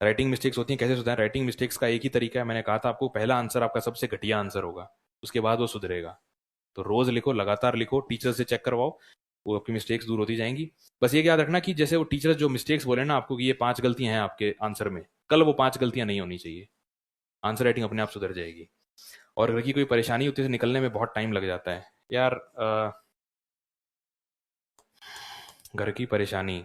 Writing mistakes होती हैं, कैसे सुधारें? राइटिंग मिस्टेक्स का एक ही तरीका है, मैंने कहा था आपको, पहला आंसर आपका सबसे घटिया आंसर होगा, उसके बाद वो सुधरेगा। तो रोज लिखो, लगातार लिखो, टीचर से चेक करवाओ, वो आपकी मिस्टेक्स दूर होती जाएंगी। बस ये याद रखना कि जैसे वो टीचर जो मिस्टेक्स बोले ना आपको कि ये 5 गलतियां हैं आपके आंसर में, कल वो 5 गलतियां नहीं होनी चाहिए, आंसर राइटिंग अपने आप सुधर जाएगी। और अगर की कोई परेशानी होती है तो निकलने में बहुत टाइम लग जाता है यार। घर की परेशानी,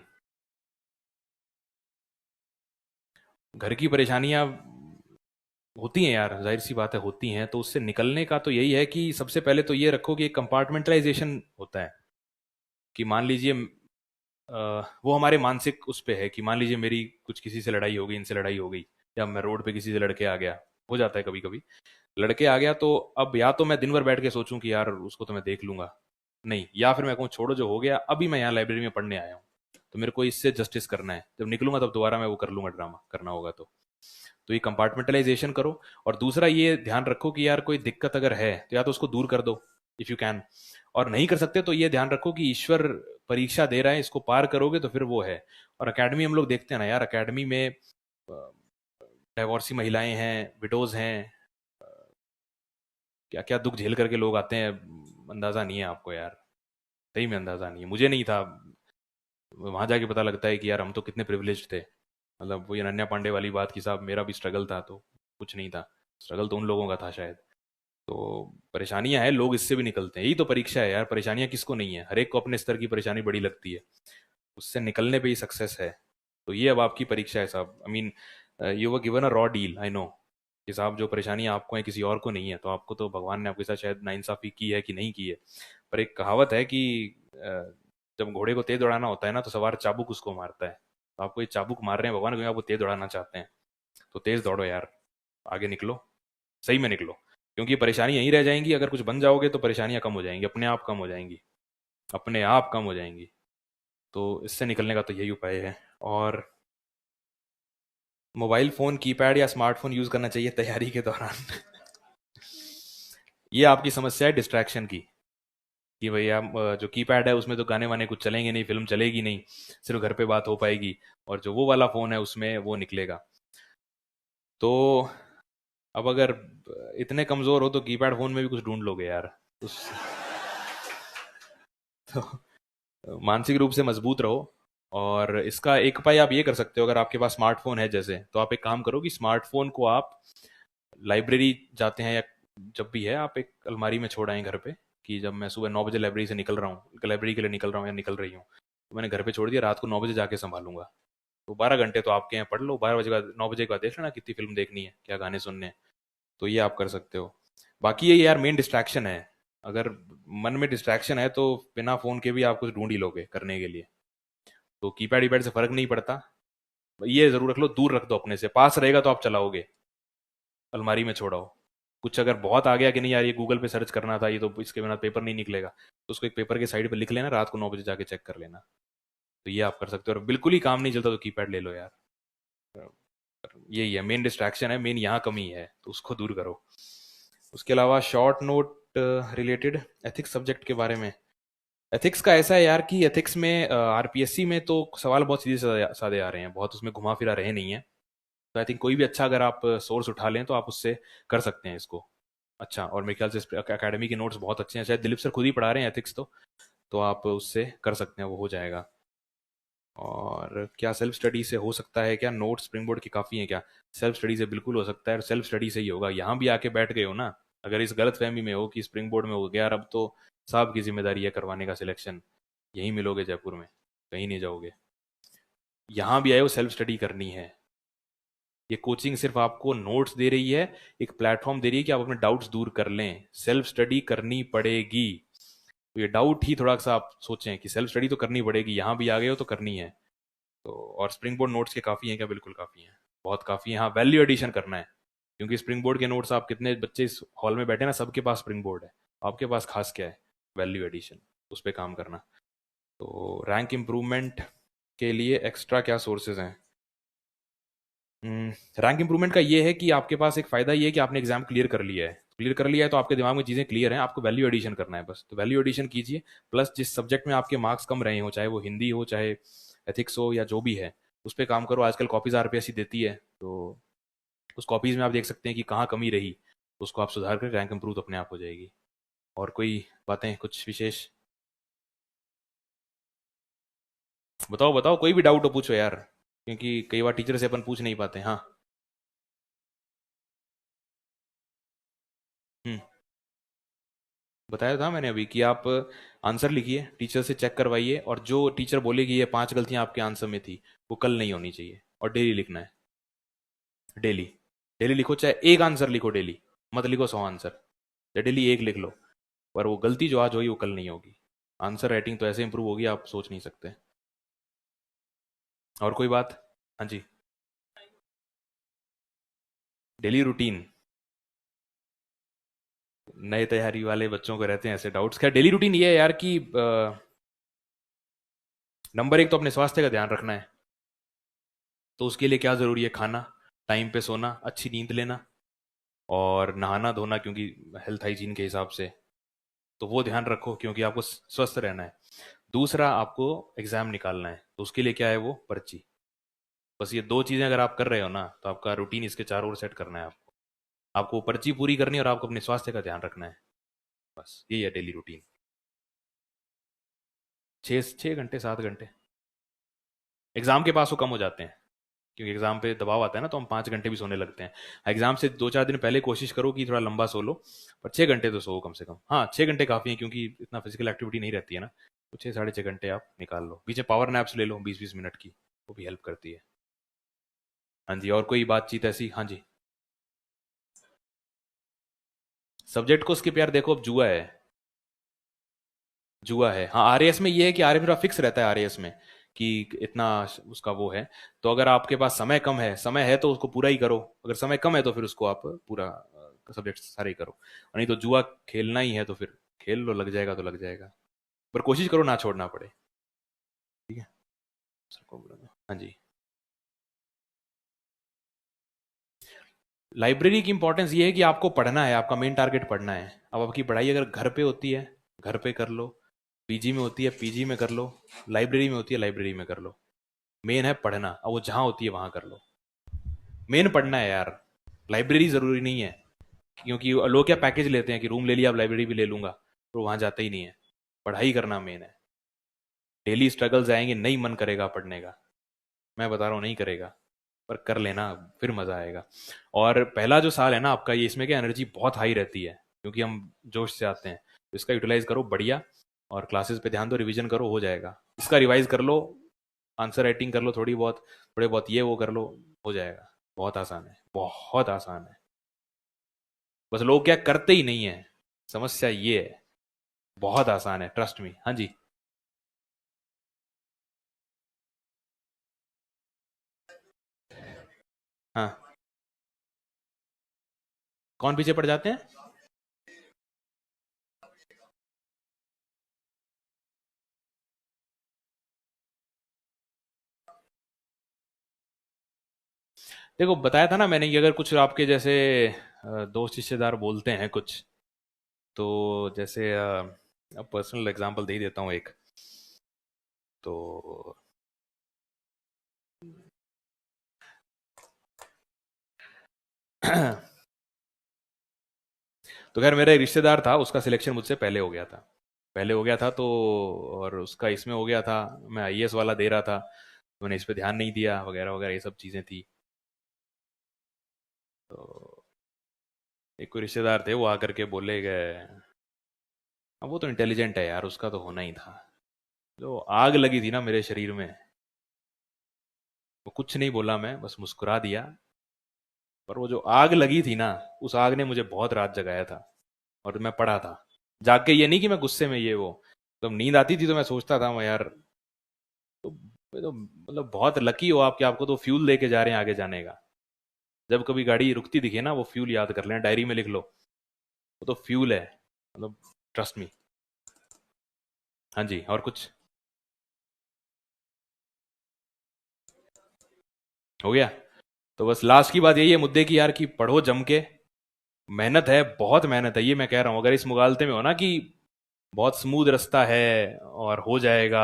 घर की परेशानियां होती हैं यार, जाहिर सी बात है होती हैं, तो उससे निकलने का तो यही है कि सबसे पहले तो ये रखो कि एक कंपार्टमेंटलाइजेशन होता है, कि मान लीजिए वो हमारे मानसिक उस पे है कि मान लीजिए मेरी कुछ किसी से लड़ाई हो गई, इनसे लड़ाई हो गई, या मैं रोड पे किसी से लड़के आ गया, हो जाता है कभी कभी, लड़के आ गया, तो अब या तो मैं दिन भर बैठ के सोचूं कि यार उसको तो मैं देख लूंगा, नहीं, या फिर मैं कहूँ छोड़ो जो हो गया, अभी मैं यहाँ लाइब्रेरी में पढ़ने आया हूँ, तो मेरे को इससे जस्टिस करना है, जब निकलूंगा तब दोबारा मैं वो कर लूंगा, ड्रामा करना होगा तो ये कंपार्टमेंटलाइजेशन करो। और दूसरा ये ध्यान रखो कि यार कोई दिक्कत अगर है तो या तो उसको दूर कर दो, इफ यू कैन, और नहीं कर सकते तो ये ध्यान रखो कि ईश्वर परीक्षा दे रहा है, इसको पार करोगे तो फिर वो है। और एकेडमी हम लोग देखते हैं ना यार, एकेडमी में डाइवोर्सी महिलाएं हैं, विडोज हैं, क्या क्या दुख झेल करके लोग आते हैं, अंदाजा नहीं है आपको यार, सही में अंदाजा नहीं है, मुझे नहीं था, वहां जाके पता लगता है कि यार हम तो कितने प्रिविलेज्ड थे। मतलब वो ये अनन्या पांडे वाली बात की साहब, मेरा भी स्ट्रगल था तो कुछ नहीं था, स्ट्रगल तो उन लोगों का था शायद। तो परेशानियां हैं, लोग इससे भी निकलते हैं, यही तो परीक्षा है यार, परेशानियां किसको नहीं है, हर एक को अपने स्तर की परेशानी बड़ी लगती है, उससे निकलने पे ही सक्सेस है। तो ये अब आपकी परीक्षा है साहब, I mean you were given a raw deal, I know कि साहब जो परेशानियां आपको हैं किसी और को नहीं है, तो आपको तो भगवान ने आपके साथ शायद नाइंसाफी की है कि नहीं की है। पर एक कहावत है कि जब घोड़े को तेज दौड़ाना होता है ना तो सवार चाबुक उसको मारता है, तो आपको ये चाबुक मार रहे हैं भगवान, क्योंकि आपको तेज दौड़ाना चाहते हैं, तो तेज दौड़ो यार, आगे निकलो, सही में निकलो, क्योंकि परेशानी यहीं रह जाएंगी, अगर कुछ बन जाओगे तो परेशानियां कम हो जाएंगी, अपने आप कम हो जाएंगी, अपने आप कम हो जाएंगी। तो इससे निकलने का तो यही उपाय है। और मोबाइल फ़ोन कीपैड या स्मार्टफोन यूज़ करना चाहिए तैयारी के दौरान? ये आपकी समस्या है डिस्ट्रैक्शन की, कि भैया जो कीपैड है उसमें तो गाने वाने कुछ चलेंगे नहीं, फिल्म चलेगी नहीं, सिर्फ घर पे बात हो पाएगी, और जो वो वाला फ़ोन है उसमें वो निकलेगा। तो अब अगर इतने कमज़ोर हो तो कीपैड फ़ोन में भी कुछ ढूंढ लोगे यार, उस तो मानसिक रूप से मजबूत रहो। और इसका एक उपाय आप ये कर सकते हो, अगर आपके पास स्मार्टफोन है जैसे, तो आप एक काम करो कि स्मार्टफोन को आप लाइब्रेरी जाते हैं या जब भी है, आप एक अलमारी में छोड़ आए घर पे, कि जब मैं सुबह 9 बजे लाइब्रेरी से निकल रहा हूँ, लाइब्रेरी के लिए निकल रहा हूँ या निकल रही हूँ, तो मैंने घर पे छोड़ दिया, रात को 9 बजे जाके संभालूंगा। तो 12 घंटे तो आपके यहाँ पढ़ लो, 12 बजे का 9 बजे के बाद देख लेना कितनी फिल्म देखनी है, क्या गाने सुनने हैं, तो ये आप कर सकते हो। बाकी ये यार मेन डिस्ट्रैक्शन है, अगर मन में डिस्ट्रैक्शन है तो बिना फ़ोन के भी आप कुछ ढूंढ ही लोगे करने के लिए, तो कीपैड वीपैड से फ़र्क नहीं पड़ता। ये ज़रूर रख लो, दूर रख दो अपने से, पास रहेगा तो आप चलाओगे, अलमारी में छोड़ाओ। कुछ अगर बहुत आ गया कि नहीं यार ये गूगल पे सर्च करना था, ये तो इसके बिना पेपर नहीं निकलेगा, तो उसको एक पेपर के साइड पे लिख लेना, रात को 9 बजे जाके चेक कर लेना। तो ये आप कर सकते हो। और बिल्कुल ही काम नहीं चलता तो कीपैड ले लो यार, यही है मेन डिस्ट्रैक्शन है, मेन यहाँ कमी है, तो उसको दूर करो। उसके अलावा short note related ethics subject के बारे में, एथिक्स का ऐसा है यार कि एथिक्स में आरपीएससी में तो सवाल बहुत सीधे साधे साधे आ रहे हैं, बहुत उसमें घुमा फिरा रहे नहीं है। तो आई थिंक कोई भी अच्छा अगर आप सोर्स उठा लें तो आप उससे कर सकते हैं इसको। अच्छा, और मेरे ख्याल से अकेडमी के नोट्स बहुत अच्छे हैं, शायद दिलीप सर खुद ही पढ़ा रहे हैं एथिक्स, तो आप उससे कर सकते हैं, वो हो जाएगा। और क्या सेल्फ स्टडी से हो सकता है क्या? नोट स्प्रिंग बोर्ड की काफ़ी हैं क्या? सेल्फ स्टडी से बिल्कुल हो सकता है, और सेल्फ स्टडी से ही होगा, यहाँ भी आके बैठ गए हो ना, अगर इस गलत फहमी में हो कि स्प्रिंग बोर्ड में हो गया, और अब तो साहब की जिम्मेदारी है करवाने का सिलेक्शन, यहीं मिलोगे जयपुर में, कहीं नहीं जाओगे, यहाँ भी आए हो सेल्फ स्टडी करनी है। ये कोचिंग सिर्फ आपको नोट्स दे रही है, एक प्लेटफॉर्म दे रही है कि आप अपने डाउट्स दूर कर लें, सेल्फ स्टडी करनी पड़ेगी। तो ये डाउट ही थोड़ा सा आप सोचें कि सेल्फ स्टडी तो करनी पड़ेगी, यहाँ भी आ गए हो तो करनी है। तो और स्प्रिंग बोर्ड नोट्स के काफ़ी हैं क्या? बिल्कुल काफ़ी हैं, बहुत काफ़ी हैं। हाँ, वैल्यू एडिशन करना है, क्योंकि स्प्रिंग बोर्ड के नोट्स, आप कितने बच्चे इस हॉल में बैठे ना, सबके पास स्प्रिंग बोर्ड है, आपके पास खास क्या है? वैल्यू एडिशन, उस पर काम करना। तो रैंक इम्प्रूवमेंट के लिए एक्स्ट्रा क्या सोर्सेज हैं? रैंक इंप्रूवमेंट का ये है कि आपके पास एक फ़ायदा ये है कि आपने एग्जाम क्लियर कर लिया है, क्लियर कर लिया है तो आपके दिमाग में चीज़ें क्लियर हैं, आपको वैल्यू एडिशन करना है बस, तो वैल्यू एडिशन कीजिए। प्लस जिस सब्जेक्ट में आपके मार्क्स कम रहे हो, चाहे वो हिंदी हो, चाहे एथिक्स हो, या जो भी है, उस पर काम करो। आजकल कॉपीज आरपीएससी देती है, तो उस कॉपीज़ में आप देख सकते हैं कि कहाँ कमी रही, तो उसको आप सुधार कर रैंक इम्प्रूव तो अपने आप हो जाएगी। और कोई बातें कुछ विशेष? बताओ बताओ, कोई भी डाउट हो पूछो यार, क्योंकि कई बार टीचर से अपन पूछ नहीं पाते। हाँ। हम्म। बताया था मैंने अभी कि आप आंसर लिखिए, टीचर से चेक करवाइए, और जो टीचर बोलेगी ये 5 गलतियां आपके आंसर में थी, वो कल नहीं होनी चाहिए, और डेली लिखना है। डेली। डेली लिखो, चाहे एक आंसर लिखो डेली, मत लिखो 100 आंसर, चाहे डेली एक लिख लो, पर वो गलती जो आज हुई वो कल नहीं होगी। आंसर राइटिंग तो ऐसे इंप्रूव होगी आप सोच नहीं सकते। और कोई बात? हाँ जी। डेली रूटीन, नए तैयारी वाले बच्चों को रहते हैं ऐसे डाउट्स। क्या डेली रूटीन ये है यार कि नंबर एक तो अपने स्वास्थ्य का ध्यान रखना है। तो उसके लिए क्या ज़रूरी है? खाना, टाइम पे सोना, अच्छी नींद लेना, और नहाना धोना, क्योंकि हेल्थ हाइजीन के हिसाब से तो वो ध्यान रखो, क्योंकि आपको स्वस्थ रहना है। दूसरा, आपको एग्ज़ाम निकालना है, तो उसके लिए क्या है? वो पर्ची। बस ये दो चीज़ें अगर आप कर रहे हो ना, तो आपका रूटीन इसके चारों ओर सेट करना है आपको। आपको पर्ची पूरी करनी है और आपको अपने स्वास्थ्य का ध्यान रखना है। बस यही है डेली रूटीन। 6 घंटे 7 घंटे। एग्ज़ाम के पास वो कम हो जाते हैं, क्योंकि एग्जाम पे दबाव आता है ना, तो हम 5 घंटे भी सोने लगते हैं। एग्जाम से 2 4 दिन पहले कोशिश करो कि थोड़ा लंबा सो लो, पर 6 घंटे तो सो कम से कम। हाँ, 6 घंटे काफ़ी है, क्योंकि इतना फिजिकल एक्टिविटी नहीं रहती है ना, तो 6 साढ़े 6 घंटे आप निकाल लो। पीछे पावर नैप्स ले लो 20 20 मिनट की, वो भी हेल्प करती है। हाँ जी, और कोई बातचीत ऐसी? हाँ जी। सब्जेक्ट को स्किप यार, देखो अब जुआ है। जुआ है, हाँ। आरएएस में ये है कि आरएएस मेरा फिक्स रहता है, आरएएस में कि इतना उसका वो है। तो अगर आपके पास समय कम है, समय है तो उसको पूरा ही करो, अगर समय कम है तो फिर उसको आप पूरा सब्जेक्ट सारे ही करो। और नहीं तो जुआ खेलना ही है तो फिर खेल लो, लग जाएगा तो लग जाएगा, पर कोशिश करो ना छोड़ना पड़े। ठीक है। सबको बोलो। हाँ जी। लाइब्रेरी की इंपॉर्टेंस ये है कि आपको पढ़ना है, आपका मेन टारगेट पढ़ना है। अब आपकी पढ़ाई अगर घर पे होती है, घर पे कर लो, पीजी में होती है पीजी में कर लो, लाइब्रेरी में होती है लाइब्रेरी में कर लो। मेन है पढ़ना, अब वो जहाँ होती है वहाँ कर लो। मेन पढ़ना है यार, लाइब्रेरी ज़रूरी नहीं है। क्योंकि लोग क्या पैकेज लेते हैं कि रूम ले लिया अब लाइब्रेरी भी ले लूंगा, तो वहाँ जाते ही नहीं है। पढ़ाई करना मेन है। डेली स्ट्रगल्स आएंगे, नहीं मन करेगा पढ़ने का, मैं बता रहा हूँ नहीं करेगा, पर कर लेना, फिर मज़ा आएगा। और पहला जो साल है ना आपका, ये इसमें क्या एनर्जी बहुत हाई रहती है, क्योंकि हम जोश से आते हैं, तो इसका यूटिलाइज करो बढ़िया। और क्लासेस पे ध्यान दो, रिवीजन करो, हो जाएगा। इसका रिवाइज कर लो, आंसर राइटिंग कर लो थोड़ी बहुत, थोड़े बहुत ये वो कर लो, हो जाएगा। बहुत आसान है, बहुत आसान है। बस लोग क्या करते ही नहीं है, समस्या ये है। बहुत आसान है, ट्रस्ट मी। हाँ जी। हाँ। कौन पीछे पड़ जाते हैं? देखो बताया था ना मैंने कि अगर कुछ आपके जैसे दोस्त रिश्तेदार बोलते हैं कुछ, तो जैसे अब पर्सनल एग्जांपल दे ही देता हूँ एक। तो तो खैर मेरा एक रिश्तेदार था, उसका सिलेक्शन मुझसे पहले हो गया था। पहले हो गया था तो, और उसका इसमें हो गया था, मैं आईएएस वाला दे रहा था, तो मैंने इस पे ध्यान नहीं दिया वगैरह वगैरह, ये सब चीज़ें थी। तो एक कोई रिश्तेदार थे, वो आकर के बोले गए, अब वो तो इंटेलिजेंट है यार, उसका तो होना ही था। जो आग लगी थी ना मेरे शरीर में, वो कुछ नहीं बोला, मैं बस मुस्कुरा दिया। पर वो जो आग लगी थी ना, उस आग ने मुझे बहुत रात जगाया था, और मैं पढ़ा था जाग के। ये नहीं कि मैं गुस्से में ये वो, तो नींद आती थी तो मैं सोचता था मैं यार, तो ये तो मतलब बहुत लकी हो आप कि आपको तो फ्यूल लेके जा रहे हैं आगे जाने का। जब कभी गाड़ी रुकती दिखे ना, वो फ्यूल याद कर लें, डायरी में लिख लो, वो तो फ्यूल है, मतलब ट्रस्ट मी। हाँ जी, और कुछ? हो गया? तो बस लास्ट की बात यही है मुद्दे की यार, कि पढ़ो जम के। मेहनत है, बहुत मेहनत है, ये मैं कह रहा हूँ। अगर इस मुगालते में हो ना कि बहुत स्मूथ रास्ता है और हो जाएगा,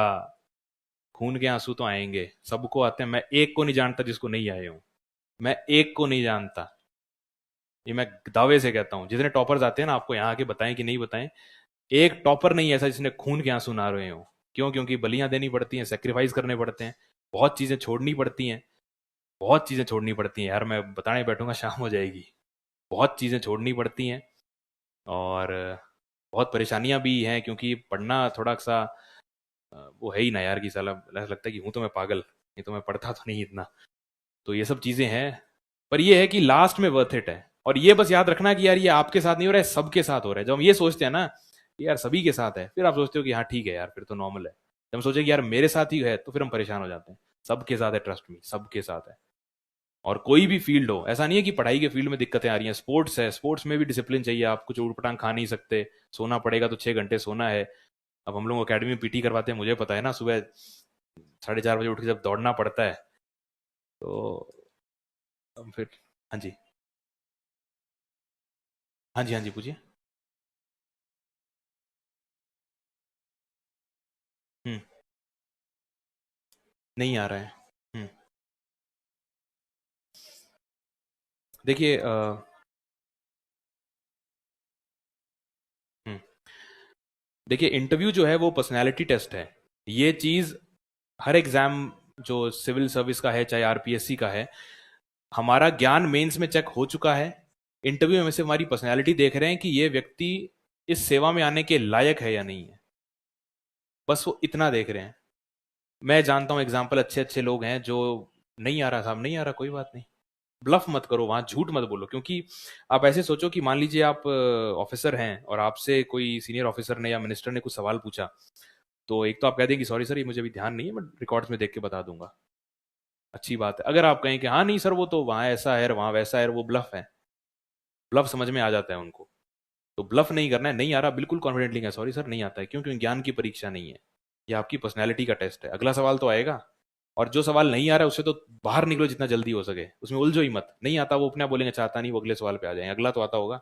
खून के आंसू तो आएंगे, सबको आते हैं। मैं एक को नहीं जानता जिसको नहीं आए हों। मैं एक को नहीं जानता, ये मैं दावे से कहता हूँ। जितने टॉपर्स आते हैं ना, आपको यहाँ आके बताएं कि नहीं बताएं, एक टॉपर नहीं है ऐसा जिसने खून के आंसू ना रोए हो। क्यों? क्योंकि बलियां देनी पड़ती हैं, सेक्रीफाइस करने पड़ते हैं, बहुत चीजें छोड़नी पड़ती हैं, बहुत चीजें छोड़नी पड़ती हैं यार, मैं बताने बैठूंगा शाम हो जाएगी। बहुत चीजें छोड़नी पड़ती हैं, और बहुत परेशानियां भी हैं, क्योंकि पढ़ना थोड़ा सा वो है ही ना यार, कि साला ऐसा लगता है कि हूं तो मैं पागल, नहीं तो मैं पढ़ता तो नहीं इतना। तो ये सब चीजें हैं, पर ये है कि लास्ट में वर्थ इट है। और ये बस याद रखना कि यार ये आपके साथ नहीं हो रहा है, सबके साथ हो रहा है। जब हम ये सोचते हैं ना कि यार सभी के साथ है, फिर आप सोचते हो कि हाँ ठीक है यार, फिर तो नॉर्मल है। जब हम सोचे कि यार मेरे साथ ही है, तो फिर हम परेशान हो जाते हैं। सबके साथ है, ट्रस्ट मी, सबके साथ है। और कोई भी फील्ड हो, ऐसा नहीं है कि पढ़ाई के फील्ड में दिक्कतें आ रही हैं। स्पोर्ट्स है, स्पोर्ट्स में भी डिसिप्लिन चाहिए। आप कुछ ऊटपटांग खा नहीं सकते, सोना पड़ेगा तो 6 घंटे सोना है। अब हम लोग अकेडमी में पीटी करवाते हैं, मुझे पता है ना, सुबह 4:30 बजे उठ के जब दौड़ना पड़ता है, तो हम फिर। हाँ जी, हाँ जी, हाँ जी, पूछिए। हम्म। नहीं आ रहा है। हम्म। देखिए हम्म, देखिए, इंटरव्यू जो है वो पर्सनैलिटी टेस्ट है। ये चीज हर एग्जाम, जो सिविल सर्विस का है चाहे आरपीएससी का है, हमारा ज्ञान मेंस में चेक हो चुका है। इंटरव्यू में से हमारी पर्सनैलिटी देख रहे हैं कि ये व्यक्ति इस सेवा में आने के लायक है या नहीं है। बस वो इतना देख रहे हैं। मैं जानता हूँ एग्जाम्पल, अच्छे अच्छे लोग हैं जो नहीं आ रहा साहब, नहीं आ रहा, कोई बात नहीं। ब्लफ मत करो, वहां झूठ मत बोलो। क्योंकि आप ऐसे सोचो कि मान लीजिए आप ऑफिसर हैं, और आपसे कोई सीनियर ऑफिसर ने या मिनिस्टर ने कुछ सवाल पूछा, तो एक तो आप कह दें कि सॉरी सर, ये मुझे अभी ध्यान नहीं है, मैं रिकॉर्ड्स में देख के बता दूंगा। अच्छी बात है। अगर आप कहें कि हाँ नहीं सर, वो तो वहाँ ऐसा है, वहाँ वैसा है, वो ब्लफ है। ब्लफ समझ में आ जाता है उनको। तो ब्लफ नहीं करना है। नहीं आ रहा, बिल्कुल कॉन्फिडेंटली कहें सॉरी सर, नहीं आता है। क्यों? क्योंकि ज्ञान की परीक्षा नहीं है, ये आपकी पर्सनैलिटी का टेस्ट है। अगला सवाल तो आएगा, और जो सवाल नहीं आ रहा है उससे तो बाहर निकलो जितना जल्दी हो सके, उसमें उलझो ही मत। नहीं आता वो अपने आप बोलेंगे चाहता नहीं, वो अगले सवाल पे आ जाएंगे। अगला तो आता होगा।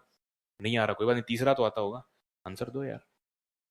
नहीं आ रहा कोई बात नहीं, तीसरा तो आता होगा, आंसर दो यार।